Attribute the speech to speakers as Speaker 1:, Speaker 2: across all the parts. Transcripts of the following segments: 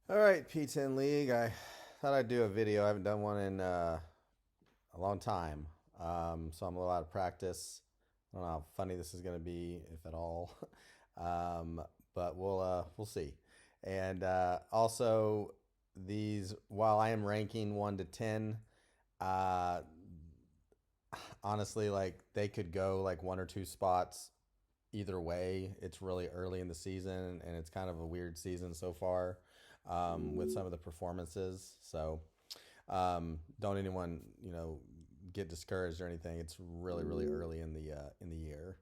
Speaker 1: All right, P10 League. I thought I'd do a video. I haven't done one in a long time, so I'm a little out of practice. I don't know how funny this is going to be, if at all, um, but we'll see. And also, these while I am ranking 1 to 10, uh, honestly, like they could go like 1 or 2 spots either way. It's really early in the season, and it's kind of a weird season so far with some of the performances. So don't anyone get discouraged or anything. It's really really early in the year.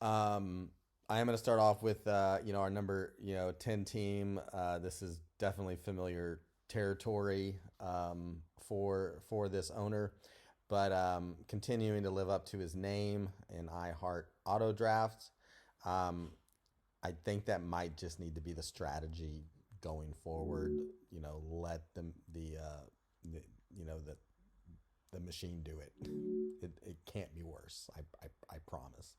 Speaker 1: Um, I am going to start off with our number 10 team. This is definitely familiar territory for this owner, but continuing to live up to his name in iHeart Auto Draft. Um, I think that might just need to be the strategy going forward. Let the the machine do it. It can't be worse. I promise.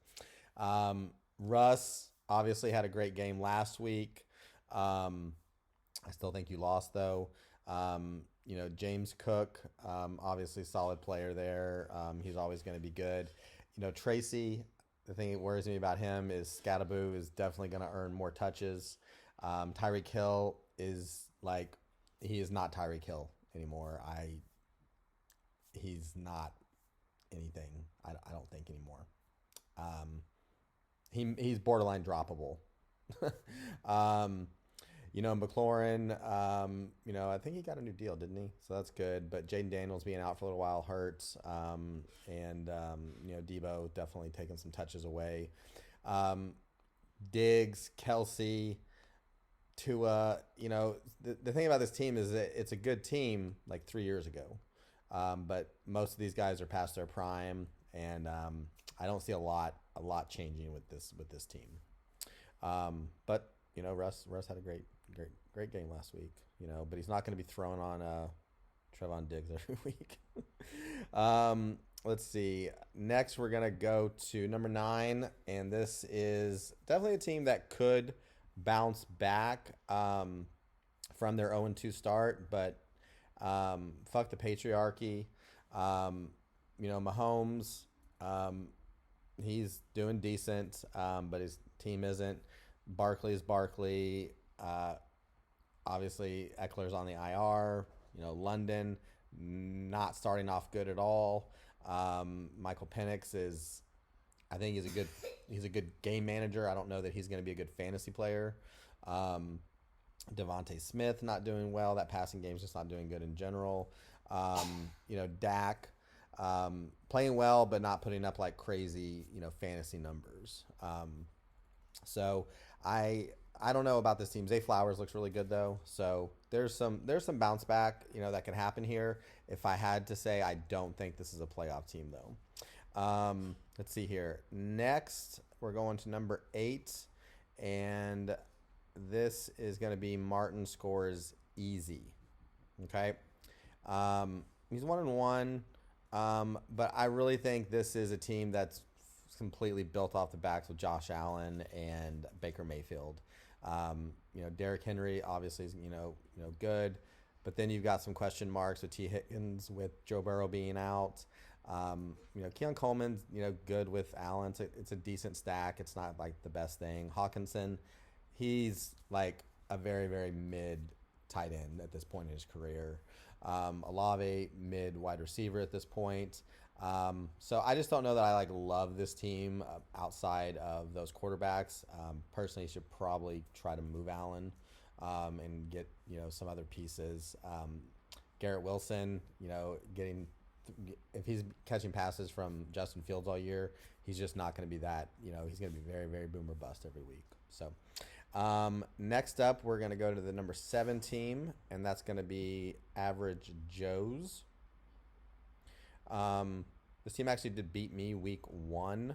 Speaker 1: Russ obviously had a great game last week. I still think you lost though. James Cook, obviously solid player there. He's always going to be good. Tracy, the thing that worries me about him is Scattaboo is definitely going to earn more touches. Tyreek Hill is like, he is not Tyreek Hill anymore. He's not anything. I don't think anymore. Um, he's borderline droppable. um, McLaurin, I think he got a new deal, didn't he? So that's good. But Jaden Daniels being out for a little while hurts. Debo definitely taking some touches away. Diggs, Kelsey, Tua. The thing about this team is that it's a good team like 3 years ago. But most of these guys are past their prime, and I don't see a lot changing with this team. But Russ had a great game last week. But he's not going to be throwing on Trevon Diggs every week. Let's see. Next, we're gonna go to number 9, and this is definitely a team that could bounce back from their 0-2 start, but fuck the patriarchy. Mahomes, he's doing decent, but his team isn't. Barkley is Barkley. Obviously, Eckler's on the IR. London not starting off good at all. Michael Penix is, I think he's a good game manager. I don't know that he's going to be a good fantasy player. Devontae Smith not doing well. That passing game's just not doing good in general. Dak playing well, but not putting up like crazy, fantasy numbers. So I don't know about this team. Zay Flowers looks really good though. So there's some bounce back, that can happen here. If I had to say, I don't think this is a playoff team though. Let's see here. Next, we're going to number 8, and this is going to be Martin scores easy. Okay. He's 1-1. But I really think this is a team that's completely built off the backs of Josh Allen and Baker Mayfield. Derrick Henry obviously is good, but then you've got some question marks with T. Higgins, with Joe Burrow being out. Keon Coleman's good with Allen. It's a decent stack. It's not like the best thing. Hawkinson, he's like a very very mid tight end at this point in his career. Olave, mid wide receiver at this point. So I just don't know that I love this team outside of those quarterbacks. Personally, you should probably try to move Allen and get some other pieces. Garrett Wilson, getting if he's catching passes from Justin Fields all year, he's just not going to be that. He's going to be very very boom or bust every week. So next up, we're going to go to the number 7 team, and that's going to be Average Joe's. This team actually did beat me week 1.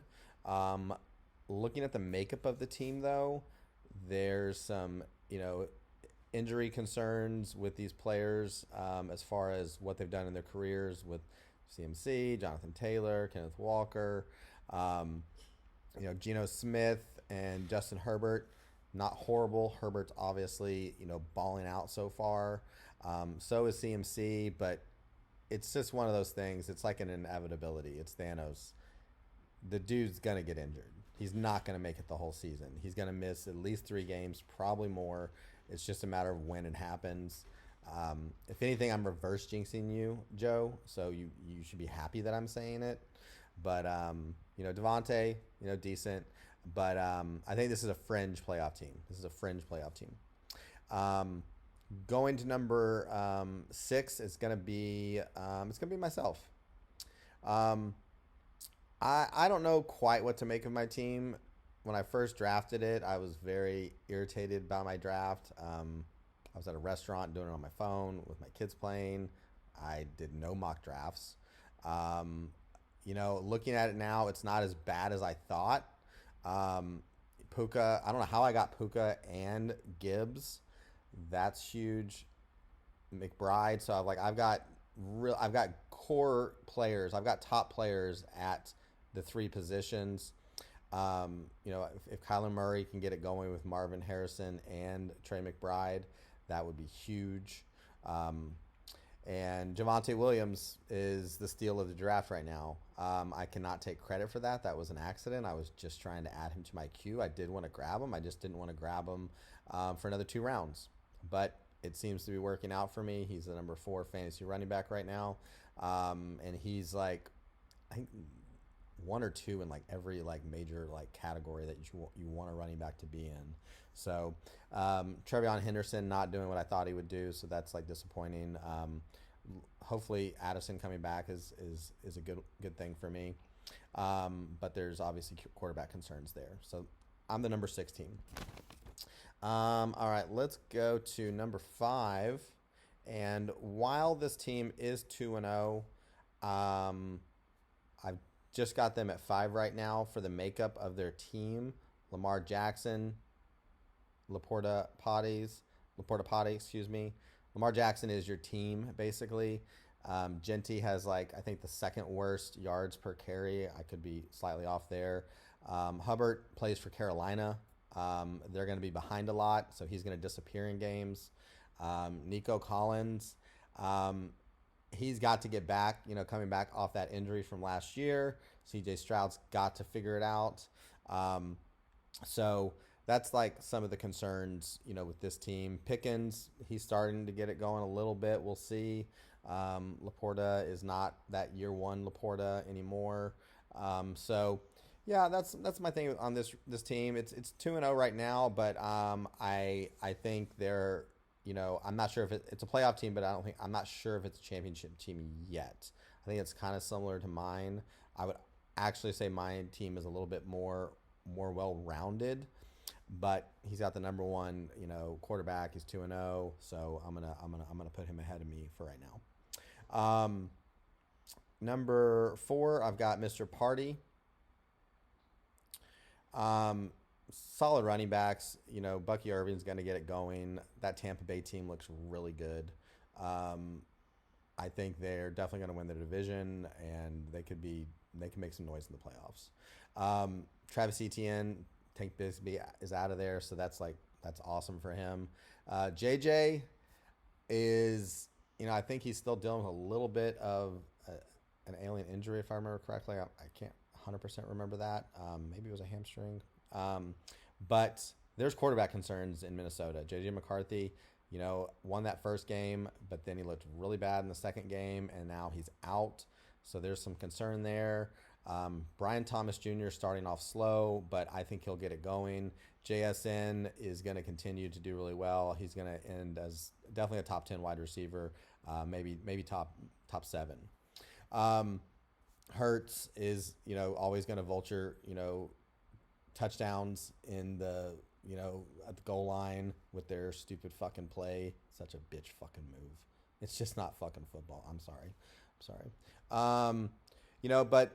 Speaker 1: Looking at the makeup of the team, though, there's some, injury concerns with these players as far as what they've done in their careers with CMC, Jonathan Taylor, Kenneth Walker, Geno Smith, and Justin Herbert. not horrible. Herbert's obviously, balling out so far. So is CMC, but it's just one of those things. It's like an inevitability. It's Thanos. The dude's going to get injured. He's not going to make it the whole season. He's going to miss at least 3 games, probably more. It's just a matter of when it happens. If anything, I'm reverse jinxing you, Joe. So you should be happy that I'm saying it. But, Devontae, decent. But I think this is a fringe playoff team. Going to number 6, it's gonna be myself. I don't know quite what to make of my team. When I first drafted it, I was very irritated by my draft. I was at a restaurant doing it on my phone with my kids playing. I did no mock drafts. Looking at it now, it's not as bad as I thought. Puka, I don't know how I got Puka and Gibbs. That's huge. McBride. So I've got core players. I've got top players at the 3 positions. If Kyler Murray can get it going with Marvin Harrison and Trey McBride, that would be huge. And Javonte Williams is the steal of the draft right now. I cannot take credit for that. That was an accident. I was just trying to add him to my queue. I did want to grab him. I just didn't want to grab him for another 2 rounds. But it seems to be working out for me. He's the number 4 fantasy running back right now. And he's I think 1 or 2 in every major category that you want a running back to be in. So Trevion Henderson not doing what I thought he would do, so that's disappointing. Hopefully Addison coming back is a good thing for me. But there's obviously quarterback concerns there. So I'm the number 6 team. All right, let's go to number 5. And while this team is 2-0, I've just got them at 5 right now for the makeup of their team. Lamar Jackson, Laporta Potty, excuse me. Lamar Jackson is your team, basically. Genty has I think the 2nd worst yards per carry. I could be slightly off there. Hubbard plays for Carolina. They're going to be behind a lot, so he's going to disappear in games. Nico Collins, he's got to get back, coming back off that injury from last year. CJ Stroud's got to figure it out. So that's some of the concerns, with this team. Pickens, he's starting to get it going a little bit. We'll see. Laporta is not that year 1 Laporta anymore. So yeah, that's my thing on this team. It's 2-0 right now, but I think they're, I'm not sure if it's a playoff team, but I'm not sure if it's a championship team yet. I think it's kind of similar to mine. I would actually say my team is a little bit more well-rounded, but he's got the number 1, quarterback. He's 2-0, so I'm gonna put him ahead of me for right now. Number 4, I've got Mr. Party. Solid running backs. Bucky Irving's going to get it going. That Tampa Bay team looks really good. I think they're definitely going to win the division, and they can make some noise in the playoffs. Travis Etienne, Tank Bigsby is out of there, so that's awesome for him. JJ is, I think he's still dealing with a little bit of an alien injury, if I remember correctly. I can't 100% remember that. Maybe it was a hamstring. But there's quarterback concerns in Minnesota. J.J. McCarthy, won that first game, but then he looked really bad in the second game, and now he's out. So there's some concern there. Brian Thomas Jr. starting off slow, but I think he'll get it going. JSN is going to continue to do really well. He's going to end as definitely a top 10 wide receiver, maybe top 7. Hurts is, always going to vulture, touchdowns in the, at the goal line with their stupid fucking play. Such a bitch fucking move. It's just not fucking football. I'm sorry. But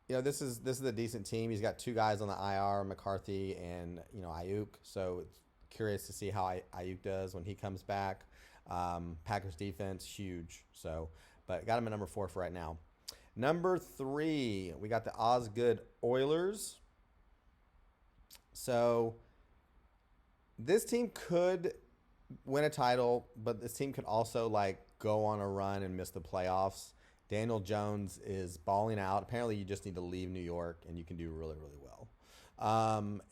Speaker 1: this is a decent team. He's got 2 guys on the IR, McCarthy and, Ayuk. So it's curious to see how Ayuk does when he comes back. Packers defense, huge. So, but got him at number 4 for right now. Number 3, we got the Osgood Oilers. So This team could win a title, but this team could also like go on a run and miss the playoffs. Daniel Jones is balling out. Apparently, you just need to leave New York and you can do really, really well.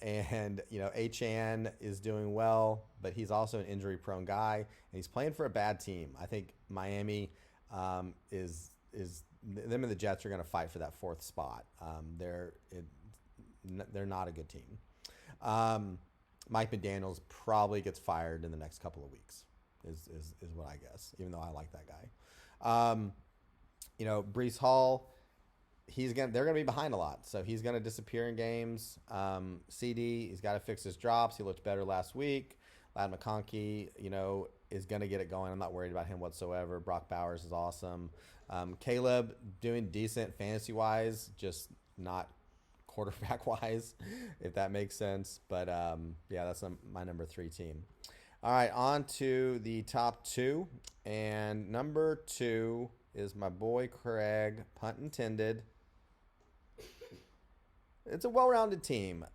Speaker 1: And you know, Achan is doing well, but he's also an injury-prone guy, and he's playing for a bad team. I think Miami is them and the Jets are going to fight for that fourth spot. They're not a good team. Mike McDaniels probably gets fired in the next couple of weeks. Is what I guess. Even though I like that guy. You know, Breece Hall. They're gonna be behind a lot, so he's gonna disappear in games. CD, he's got to fix his drops. He looked better last week. Lad McConkey, you know, is gonna get it going. I'm not worried about him whatsoever. Brock Bowers is awesome. Caleb doing decent fantasy wise, just not quarterback wise, if that makes sense. But yeah, that's my number 3 team. All right, on to the top 2, and number 2 is my boy Craig, punt intended. It's a well-rounded team.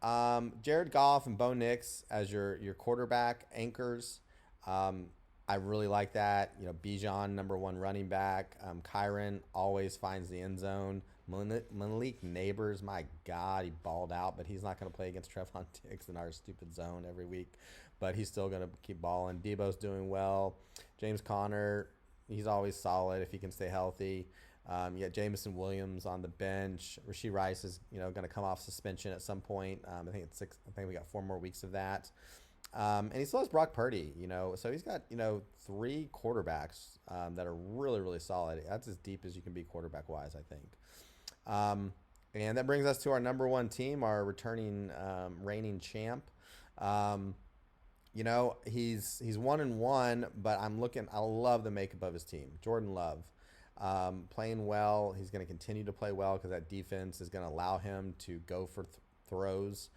Speaker 1: Jared Goff and Bo Nix as your quarterback anchors. I really like that. You know, Bijan, number 1 running back. Kyron always finds the end zone. Malik Neighbors, my God, he balled out, but he's not going to play against Trevon Diggs in our stupid zone every week. But he's still going to keep balling. Debo's doing well. James Conner, he's always solid if he can stay healthy. You got Jameson Williams on the bench. Rashee Rice is, you know, going to come off suspension at some point. I think it's 6. I think we got 4 more weeks of that. And he still has Brock Purdy, you know, so he's got, you know, 3 quarterbacks that are really, really solid. That's as deep as you can be quarterback wise, I think. And that brings us to our number 1 team, our returning reigning champ. You know, he's 1-1, but I love the makeup of his team. Jordan Love, playing well. He's going to continue to play well because that defense is going to allow him to go for throws.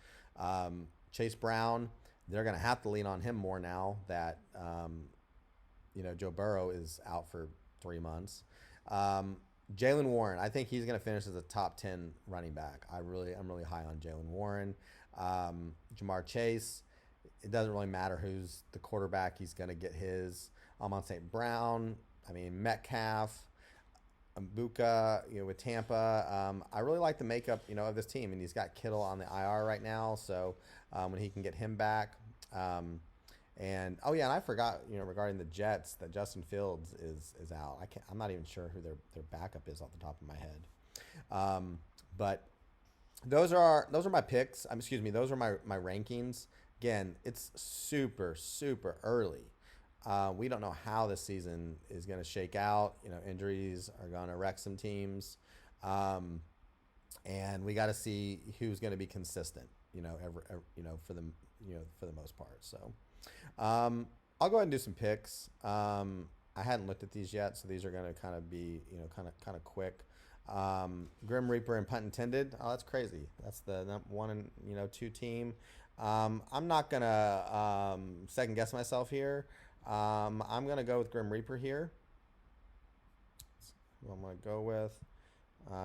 Speaker 1: Chase Brown, they're going to have to lean on him more now that, you know, Joe Burrow is out for 3 months. Jaylen Warren, I think he's going to finish as a top 10 running back. I'm really high on Jaylen Warren. Jamar Chase, it doesn't really matter who's the quarterback. He's going to get his. Amon St. Brown, I mean, Metcalf, Mbuka, you know, with Tampa. I really like the makeup, you know, of this team, and he's got Kittle on the IR right now, so when he can get him back. And oh yeah, and I forgot, you know, regarding the Jets, that Justin Fields is out. I'm not even sure who their backup is off the top of my head. But those are my picks. Those are my rankings. Again, it's super, super early. We don't know how this season is going to shake out. You know, injuries are going to wreck some teams, and we got to see who's going to be consistent. You know, for the most part. So, I'll go ahead and do some picks. I hadn't looked at these yet, so these are going to kind of be, you know, kind of quick. Grim Reaper and punt intended. Oh, that's crazy. That's the 1 and, you know, 2 team. I'm not gonna second guess myself here. I'm gonna go with Grim Reaper here. That's who I'm gonna go with.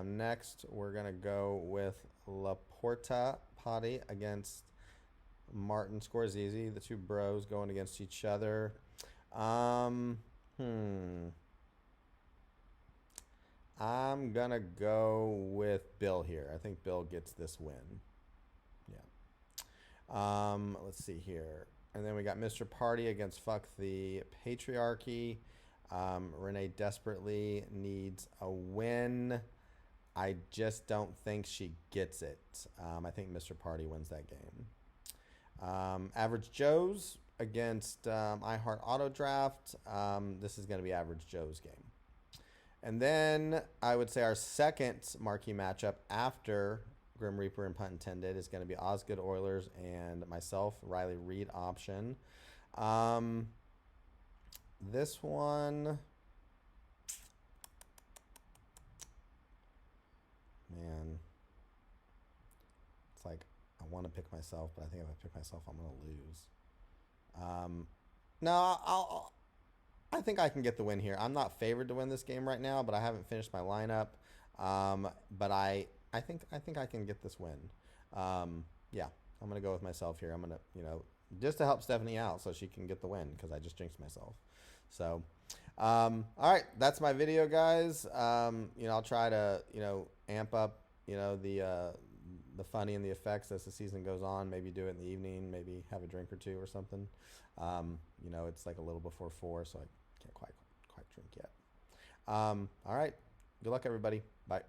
Speaker 1: Next, we're gonna go with Laporta Potty against Martin Scorsese. The 2 bros going against each other. I'm gonna go with Bill here. I think Bill gets this win. Let's see here. And then we got Mr. Party against Fuck the Patriarchy. Renee desperately needs a win. I just don't think she gets it. I think Mr. Party wins that game. Average Joe's against iHeart Auto Draft. This is going to be Average Joe's game. And then I would say our second marquee matchup after Grim Reaper and punt intended is going to be Osgood Oilers and myself, Riley Reed option. This one, man, it's like I want to pick myself, but I think if I pick myself, I'm going to lose. No, I think I can get the win here. I'm not favored to win this game right now, but I haven't finished my lineup. But I think I can get this win. Yeah, I'm gonna go with myself here. I'm gonna, you know, just to help Stephanie out so she can get the win because I just jinxed myself. So, all right, that's my video, guys. I'll try to, amp up, the funny and the effects as the season goes on. Maybe do it in the evening, maybe have a drink or two or something. It's like a little before 4, so I can't quite drink yet. All right. Good luck, everybody. Bye.